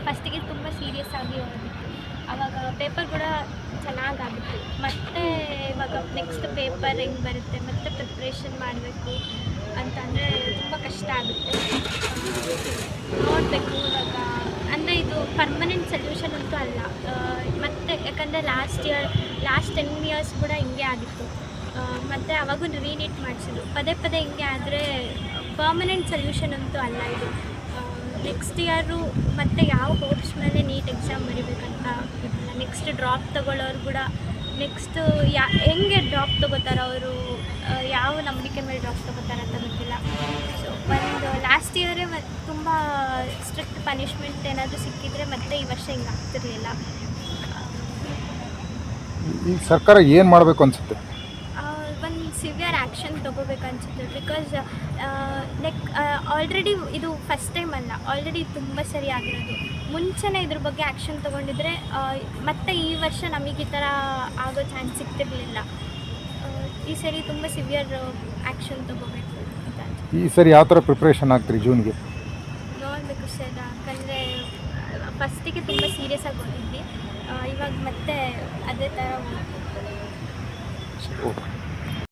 ಫಸ್ಟಿಗೆ ತುಂಬ ಸೀರಿಯಸ್ ಆಗಿ ಓದಿತ್ತು. ಆವಾಗ ಪೇಪರ್ ಕೂಡ ಚೆನ್ನಾಗಾಗಿತ್ತು. ಮತ್ತು ಇವಾಗ ನೆಕ್ಸ್ಟ್ ಪೇಪರ್ ಹೆಂಗೆ ಬರುತ್ತೆ ಮತ್ತು ಪ್ರಿಪ್ರೇಷನ್ ಮಾಡಬೇಕು ಅಂತಂದರೆ ತುಂಬ ಕಷ್ಟ ಆಗುತ್ತೆ. ನೋಡಬೇಕು ಇವಾಗ. ಅಂದರೆ ಇದು ಪರ್ಮನೆಂಟ್ ಸೊಲ್ಯೂಷನ್ ಅಂತೂ ಅಲ್ಲ. ಮತ್ತು ಯಾಕಂದರೆ ಲಾಸ್ಟ್ 10 ಇಯರ್ಸ್ ಕೂಡ ಹಿಂಗೆ ಆಗಿತ್ತು. ಮತ್ತು ಅವಾಗೂ ರೀನೀಟ್ ಮಾಡಿಸಿದ್ರು. ಪದೇ ಪದೇ ಹಿಂಗೆ ಆದರೆ ಪರ್ಮನೆಂಟ್ ಸೊಲ್ಯೂಷನ್ ಅಂತೂ ಅಲ್ಲ ಇದು. ನೆಕ್ಸ್ಟ್ ಇಯರು ಮತ್ತು ಯಾವ ಹೋಪ್ಸ್ ಮೇಲೆ ನೀಟ್ ಎಕ್ಸಾಮ್ ಬರಿಬೇಕಂತ ಗೊತ್ತಿಲ್ಲ. ನೆಕ್ಸ್ಟ್ ಡ್ರಾಪ್ ತೊಗೊಳ್ಳೋರು ಕೂಡ ನೆಕ್ಸ್ಟು ಹೆಂಗೆ ಡ್ರಾಪ್ ತೊಗೋತಾರೆ ಅವರು, ಯಾವ ನಂಬಿಕೆ ಮೇಲೆ ಡ್ರಾಪ್ ತೊಗೋತಾರೆ ಅಂತ ಗೊತ್ತಿಲ್ಲ. ಸೊ ಒಂದು ಲಾಸ್ಟ್ ಇಯರೇ ತುಂಬ ಸ್ಟ್ರಿಕ್ಟ್ ಪನಿಷ್ಮೆಂಟ್ ಏನಾದರೂ ಸಿಕ್ಕಿದರೆ ಮತ್ತೆ ಈ ವರ್ಷ ಹಿಂಗೆ ಆಗ್ತಿರ್ಲಿಲ್ಲ. ಈ ಸರ್ಕಾರ ಏನು ಮಾಡಬೇಕು ಅನಿಸುತ್ತೆ? ಒಂದು ಸಿವಿಯರ್ ಆ್ಯಕ್ಷನ್ ತೊಗೋಬೇಕನ್ಸುತ್ತೆ. ಬಿಕಾಸ್ ಆಲ್ರೆಡಿ ಇದು ಫಸ್ಟ್ ಟೈಮ್ ಅಲ್ಲ, ಆಲ್ರೆಡಿ ತುಂಬ ಸರಿ ಆಗಿರೋದು. ಮುಂಚೆನೇ ಇದ್ರ ಬಗ್ಗೆ ಆ್ಯಕ್ಷನ್ ತೊಗೊಂಡಿದ್ರೆ ಮತ್ತು ಈ ವರ್ಷ ನಮಗೆ ಈ ಥರ ಆಗೋ ಚಾನ್ಸ್ ಸಿಗ್ತಿರ್ಲಿಲ್ಲ. ಈ ಸರಿ ತುಂಬ ಸಿವಿಯರ್ ಆ್ಯಕ್ಷನ್ ತೊಗೋಬೇಕು ಅಂತ. ಈ ಸರಿ ಯಾವ ಥರ ಪ್ರಿಪ್ರೇಷನ್ ಆಗ್ತೀರಿ ಜೂನ್ಗೆ? ನೋಡಬೇಕು ಸರ್. ಯಾಕಂದರೆ ಫಸ್ಟಿಗೆ ತುಂಬ ಸೀರಿಯಸ್ ಆಗಿ ಓದಿದ್ವಿ. ಇವಾಗ ಮತ್ತೆ ಅದೇ ಥರ ಓಕೆ.